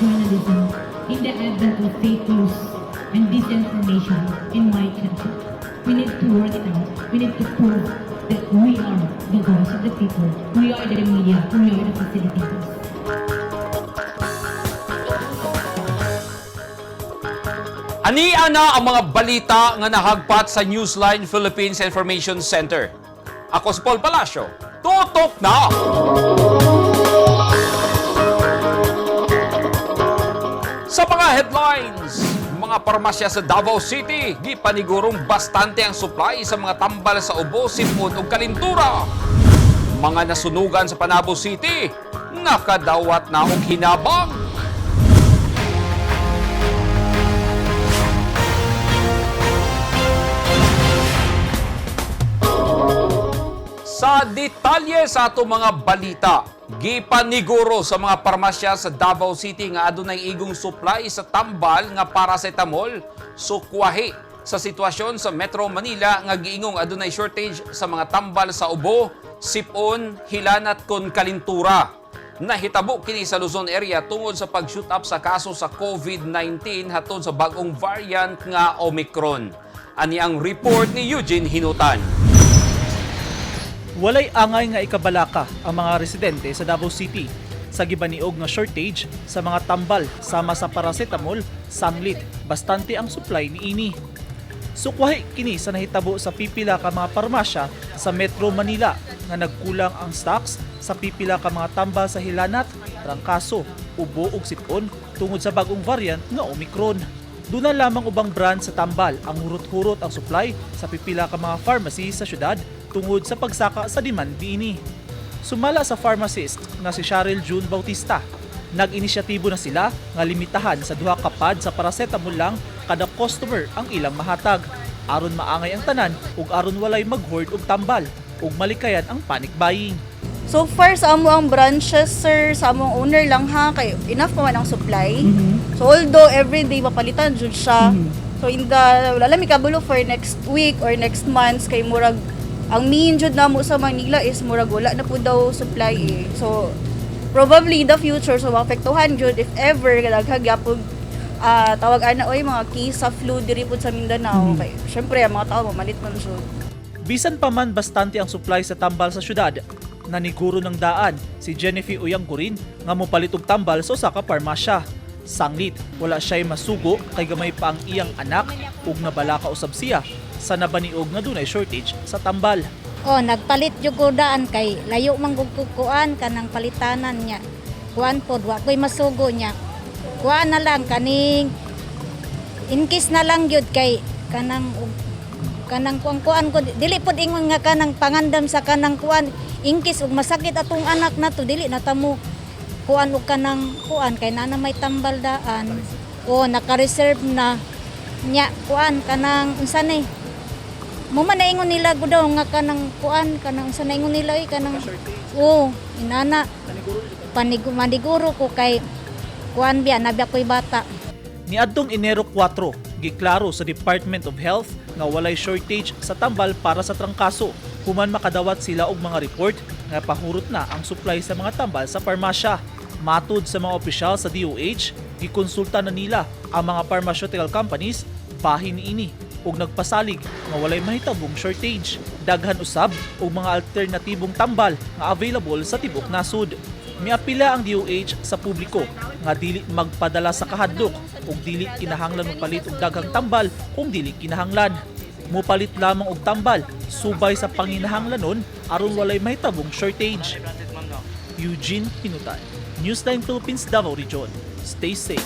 journalism in the advent of fake news and disinformation in my country. We need to work it out. We need to prove that we are the voice of the people. We are the media. We are the facilitators. Ania na ang mga balita nga nahagpat sa Newsline Philippines Information Center. Ako si Paul Palacio. Tutok na! Sa mga headlines, mga parmasya sa Davao City, gipanigurong bastante ang supply sa mga tambal sa ubo, sipon ug kalintura. Mga nasunugan sa Panabo City, nakadawat na og hinabang. Sa detalye sa ato mga balita, gipaniguro sa mga parmasya sa Davao City nga adunay igong supply sa tambal nga paracetamol, sukwahi sa sitwasyon sa Metro Manila nga giingong adunay shortage sa mga tambal sa ubo, sipon, hilanat kon kalintura. Nahitabo kini sa Luzon area tungod sa pag-shoot up sa kaso sa COVID-19 hatod sa bagong variant nga Omicron. Ani ang report ni Eugene Hinutan. Walay angay nga ikabalaka ang mga residente sa Davao City sa gibaniog nga shortage sa mga tambal sama sa paracetamol, sanglit, bastante ang supply ni ini. Sukwahi kini sa nahitabo sa pipila ka mga parmasya sa Metro Manila nga nagkulang ang stocks sa pipila ka mga tambal sa hilanat, trangkaso, ubo ug sipon tungod sa bagong variant nga Omicron. Duna lamang ubang brand sa tambal ang hurot-hurot ang supply sa pipila ka mga pharmacy sa syudad tungod sa pagsaka sa demand diini. Sumala sa pharmacist nga si Cheryl June Bautista, nag-inisyatibo na sila nga limitahan sa duha ka pad sa paracetamol lang kada customer ang ilang mahatag aron maangay ang tanan ug aron walay mag-hoard og tambal ug malikayan ang panic buying. So far sa amo ang branches sir, sa among owner lang ha, kay enough pa man ang supply. So although everyday mapalitan jud siya. So in the wala mi kabulo for next week or next month kay murag ang main jud namo sa Manila is murag wala na po daw supply eh. So probably in the future so maapektuhan jud if ever daghan gyapon tawag ana oy mga case sa flu diri pud sa Mindanao. Kay syempre ang mga tao mamalit man jud. Bisan pa man bastante ang supply sa tambal sa syudad, naniguro ng daan si Jennifer Uyanggurin nga mopalit og tambal sa usa ka parmasya. Sanglit, wala siya'y masugo kay gamay pa ang iyang anak ug nabalaka usab siya sa nabaniog nga dunay shortage sa tambal. Oh, nagpalit jud ko daan kay layo man gud kuan kanang palitanan niya. Kuan pod wa koy masugo niya. Kuan na lang kaning in case na lang gyud kay kanang kuan ko dili pod ingon nga kanang pangandam sa kanang kuan in case ug masakit atong anak nato dili natamo kuan og kanang kuan kay na may tambal daan. O naka-reserve na nya kuan kanang unsa ni mo man ingon nila gud daw nga kanang kuan kanang unsa na ingon nila kanang inana maniguro ko kay kuan biya nabiya koy bata. Niadtong Enero 4, giklaro sa Department of Health nga walay shortage sa tambal para sa trangkaso. Human makadawat sila og mga report nga pahurot na ang supply sa mga tambal sa parmasya. Matud sa mga opisyal sa DOH, gikonsulta na nila ang mga pharmaceutical companies bahin niini ug nagpasalig nga walay mahitabong shortage. Daghan usab og mga alternatibong tambal nga available sa tibok nasud. Miapila ang DOH sa publiko nga dili magpadala sa kahadlok ug dili kinahanglan mopalit og daghang tambal kung dili kinahanglan. Mopalit lamang og tambal subay sa panginahanglanon aron walay mahitabong shortage. Eugene Hinutan, Newsline Philippines, Davao Region. Stay safe.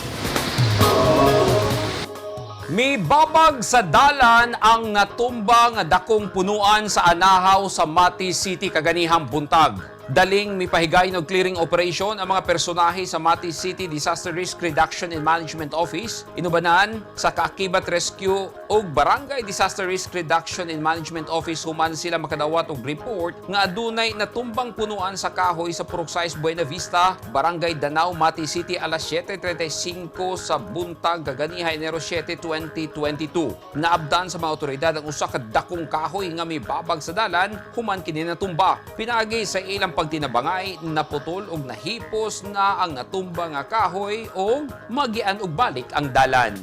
May babag sa dalan ang natumba nga dakong punuan sa Anahaw sa Mati City kaganihang buntag. Daling mipahigay og clearing operation ang mga personahe sa Mati City Disaster Risk Reduction and Management Office, inubanan sa Kaakibat Rescue ug Barangay Disaster Risk Reduction and Management Office human sila makadawat og report nga adunay natumbang punuan sa kahoy sa Puruksais Buena Vista, Barangay Danao, Mati City alas 7:35 sa buntag kaganiha Enero 7, 2022. Naabdan sa mga otoridad ang usa ka dakong kahoy nga may babag sa dalan human kini natumba. Pinaagi sa ilang iyang pagtinabangay naputol og nahipos na ang natumba nga kahoy o magian og balik ang dalan.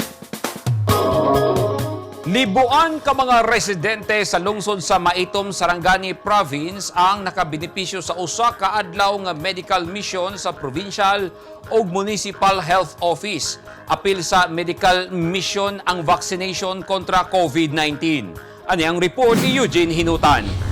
Libuan ka mga residente sa lungsod sa Maitom, Sarangani Province ang nakabenepisyo sa usa ka adlaw nga medical mission sa provincial o municipal health office. Apil sa medical mission ang vaccination kontra COVID-19. Ani ang report ni Eugene Hinutan.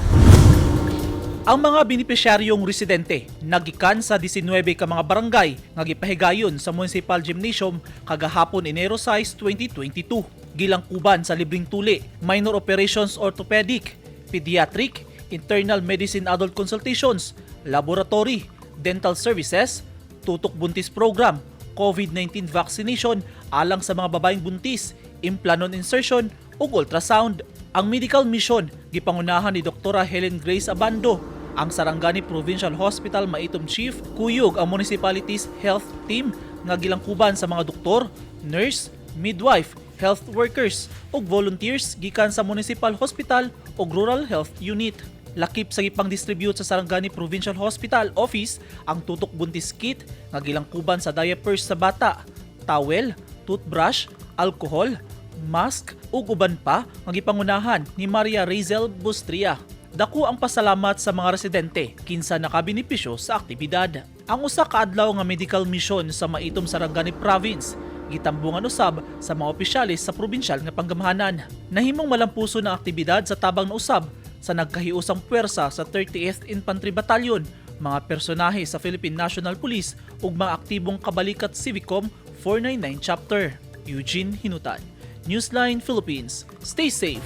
Ang mga benepisyaryong residente nagikan sa 19 ka mga barangay nga gipahigayon sa Municipal Gymnasium kagahapon Enero 6, 2022. Gilangkuban sa libreng tuli, minor operations orthopedic, pediatric, internal medicine adult consultations, laboratory, dental services, tutok buntis program, COVID-19 vaccination alang sa mga babaeng buntis, implanon insertion ug ultrasound. Ang medical mission gipangunahan ni Dr. Helen Grace Abando, ang Sarangani Provincial Hospital Maitom Chief, kuyog ang municipality's health team nga gilangkuban sa mga doktor, nurse, midwife, health workers ug volunteers gikan sa municipal hospital ug rural health unit. Lakip sa gipang-distribute sa Sarangani Provincial Hospital Office ang tutok buntis kit nga gilangkuban sa diapers sa bata, towel, toothbrush, alcohol, mask ug uban pa nga gipangunahan ni Maria Razel Bustria. Dako ang pasalamat sa mga residente kinsa nakabenepisyo sa aktibidad. Ang usa ka adlaw nga medical mission sa Maitom, Sarangani Province gitambungan usab sa mga opisyalis sa probinsyal nga panggamahanan. Nahimong malampuso na aktibidad sa tabang na usab sa nagkahiusang puwersa sa 30th Infantry Battalion, mga personahe sa Philippine National Police ug mga aktibong kabalikat Civicom 499 Chapter. Eugene Hinutan, Newsline Philippines. Stay safe!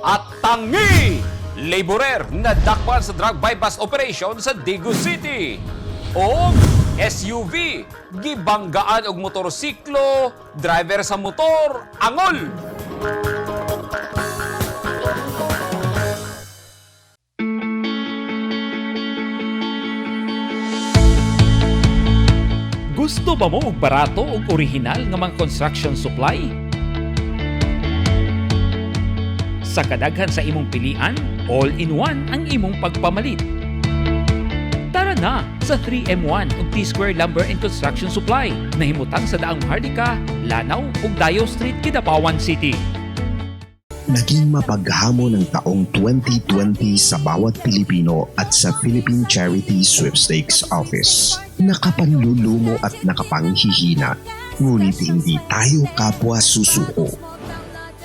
At tangi! Laborer na dakpan sa drug bypass operation sa Dagu City. O SUV, gibanggaan og motorsiklo, driver sa motor, angol! Gusto ba mo og barato ug orihinal nga mga construction supply? Sa kadaghan sa imong pilian, all-in-one ang imong pagpamalit. Tara na sa 3M1 ug T-Square Lumber and Construction Supply. Nahimutang sa daang Hardika, Lanao ug Dayo Street, Kidapawan City. Naging mapaghamon ng taong 2020 sa bawat Pilipino at sa Philippine Charity Sweepstakes Office. Nakapanlulumo at nakapanghihina, ngunit hindi tayo kapwa susuko.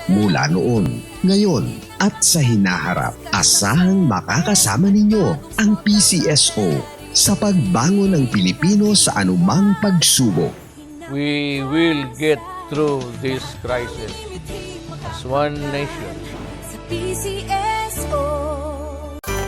Mula noon, ngayon, at sa hinaharap, asahang makakasama ninyo ang PCSO sa pagbangon ng Pilipino sa anumang pagsubok. We will get through this crisis as one nation.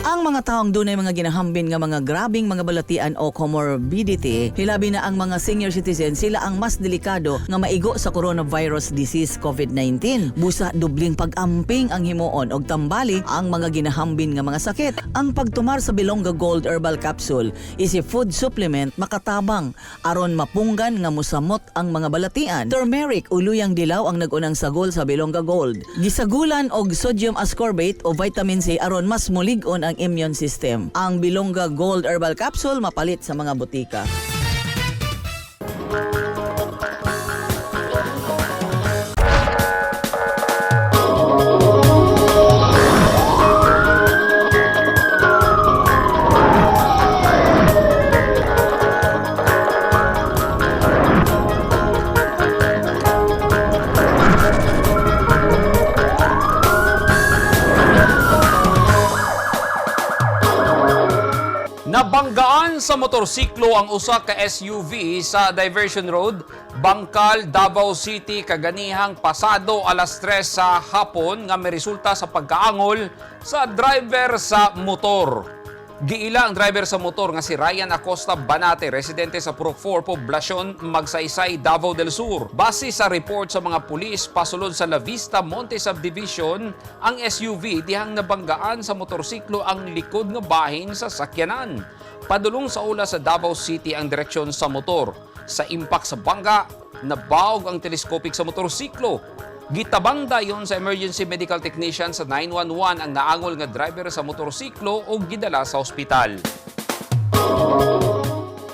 Ang mga taong dunay mga ginahambin nga mga grabing mga balatian o comorbidity, hilabi na ang mga senior citizen, sila ang mas delikado nga maigo sa coronavirus disease COVID-19. Busa dubling pag-amping ang himuon og tambali ang mga ginahambin nga mga sakit. Ang pagtumar sa Bilonga Gold Herbal Capsule is a food supplement makatabang aron mapunggan nga musamot ang mga balatian. Turmeric uluyang dilaw ang nagunang sagol sa Bilonga Gold. Gisagulan og sodium ascorbate o vitamin C aron mas mulig-on ang immune system. Ang Bilonga Gold Herbal Capsule mapalit sa mga butika. Nabanggaan sa motorsiklo ang usa ka SUV sa Diversion Road, Bangkal, Davao City kaganihang pasado alas 3 sa hapon nga may resulta sa pagkaangol sa driver sa motor. Giila ang driver sa motor nga si Ryan Acosta Banate, residente sa Purok 4, Poblacion, Magsaysay, Davao del Sur. Base sa report sa mga pulis, pasulod sa La Vista Monte Subdivision, ang SUV dihang nabanggaan sa motorsiklo ang likod nga bahin sa sakyanan. Padulong sa ula sa Davao City ang direksyon sa motor. Sa impact sa bangga, nabaog ang telescopic sa motorsiklo. Gitabang dayon sa emergency medical technician sa 911 ang naangol nga driver sa motorsiklo o gidala sa ospital.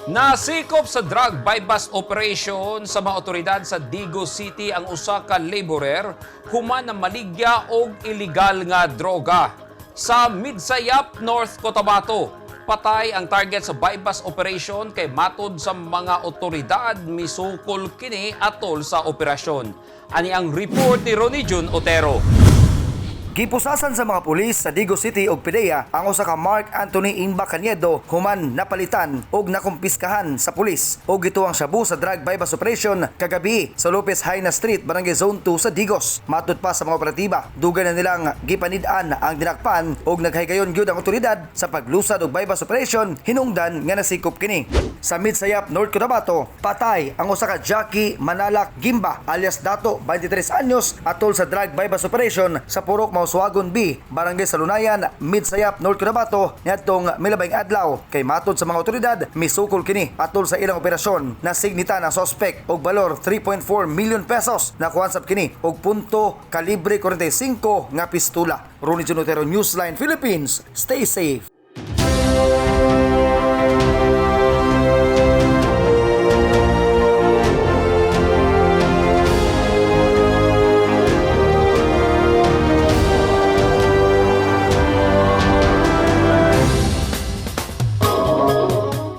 Nasikop sa drug bypass operation sa mga otoridad sa Digos City ang usa ka laborer human na maligya og illegal nga droga. Sa Midsayap, North Cotabato, patay ang target sa bypass operation kay matod sa mga otoridad misukol kini atol sa operasyon. Ani ang report ni Ronnie Jun Otero. Gipusasan sa mga pulis sa Digos City ug PDEA ang usa ka Mark Anthony Imba Caniedo human napalitan ug nakumpiskahan sa pulis ug gituang shabu sa drug bypass operation kagabi sa Lopez Haina Street, Barangay Zone 2 sa Digos. Matud pa sa mga operatiba, dugay na nilang gipanid-an ang dinakpan ug naghigayon gyud ang otoridad sa paglusad og bypass operation hinungdan nga nasikop kini. Sa Midsayap, North Cotabato, patay ang usa ka Jackie Manalak Gimba alias Dato, 23 anyos atol sa drug bypass operation sa Purok Mausuagon B, Barangay Salunayan, Midsayap, North Cotabato niadtong milabayng adlaw. Kay matod sa mga otoridad, misukol kini atol sa ilang operasyon. Nasignita na suspect og balor 3.4 million pesos. Nakuhansap kini og punto kalibre 45 nga pistola. Ronnie Jun Otero, Newsline Philippines. Stay safe.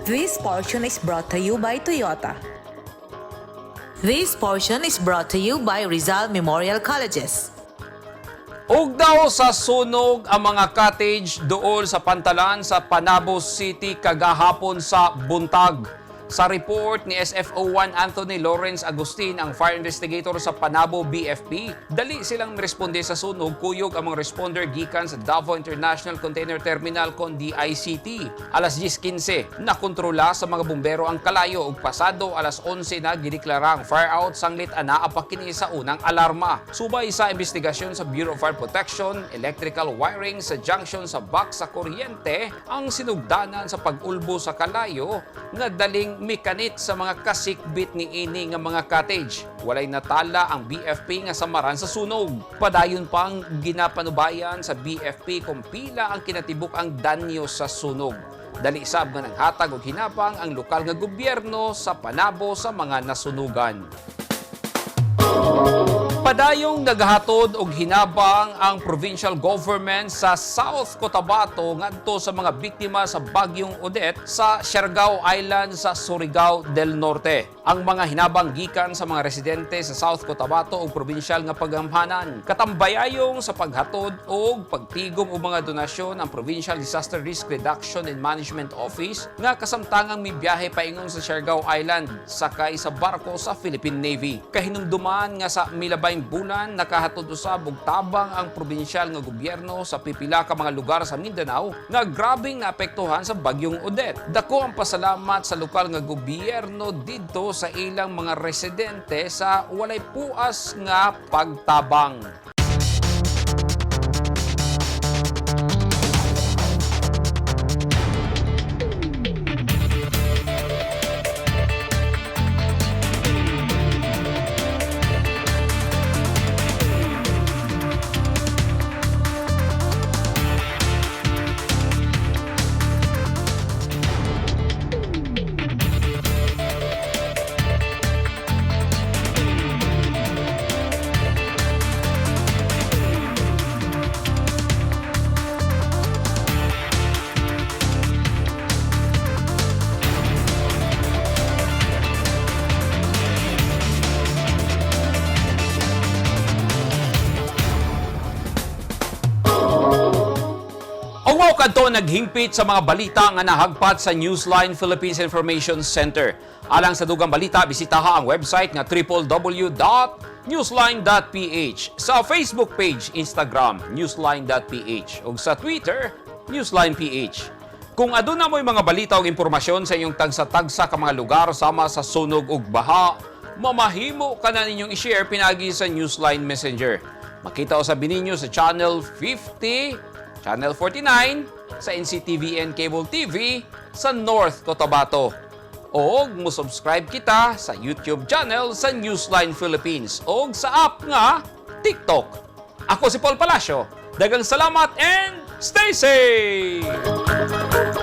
This portion is brought to you by Toyota. This portion is brought to you by Rizal Memorial Colleges. Og daw sa sunog ang mga cottage dool sa pantalan sa Panabo City kagahapon sa buntag. Sa report ni SFO1 Anthony Lawrence Agustin, ang fire investigator sa Panabo BFP, dali silang responde sa sunog kuyog ang mga responder gikan sa Davao International Container Terminal kon DICT. Alas 10:15 nakontrola sa mga bumbero ang kalayo ug pasado alas 11 na gideklara ang fire out sanglit anaa pa kini sa unang alarma. Subay sa investigasyon sa Bureau of Fire Protection, electrical wiring sa junction sa box sa kuryente ang sinugdanan sa pag-ulbo sa kalayo nga daling mekanit sa mga kasikbit ni ini nga mga cottage. Walay natala ang BFP nga samaran sa sunog. Padayon pang ginapanubayan sa BFP kung pila ang kinatibuk ang danyo sa sunog. Dali sab nga naghatag og hinapang ang lokal nga gobyerno sa Panabo sa mga nasunugan. Padayong naghatod og hinabang ang provincial government sa South Cotabato ngadto sa mga biktima sa bagyong Odette sa Siargao Island sa Surigao del Norte. Ang mga hinabang gikan sa mga residente sa South Cotabato og provincial nga pagamhanan. Katambayayong sa paghatod og pagtigom og mga donasyon ang Provincial Disaster Risk Reduction and Management Office nga kasamtangang mibiyahe paingon sa Siargao Island sakay sa barko sa Philippine Navy. Kahinumduman nga sa milabayng bulan nakahatod usab og tabang ang probinsyal nga gobyerno sa pipila ka mga lugar sa Mindanao nga grabing naapektuhan sa bagyong Odette. Dako ang pasalamat sa lokal nga gobyerno didto sa ilang mga residente sa walay puas nga pagtabang. Umaw kadto naghingpit sa mga balita nga nahagpat sa Newsline Philippines Information Center. Alang sa dugang balita, bisitaha ang website nga www.newsline.ph, sa Facebook page, Instagram, newsline.ph, ug sa Twitter, newsline.ph. Kung aduna mo'y mga balita o impormasyon sa inyong tagsa-tagsa ka mga lugar sama sa sunog ug baha, mamahimo ka na ninyong i-share pinagi sa Newsline Messenger. Makita usab ninyo sa Channel 50, Channel 49, sa NCTVN Cable TV sa North Cotabato. O mo-subscribe kita sa YouTube channel sa Newsline Philippines o sa app nga TikTok. Ako si Paul Palacio. Dagang salamat and stay safe!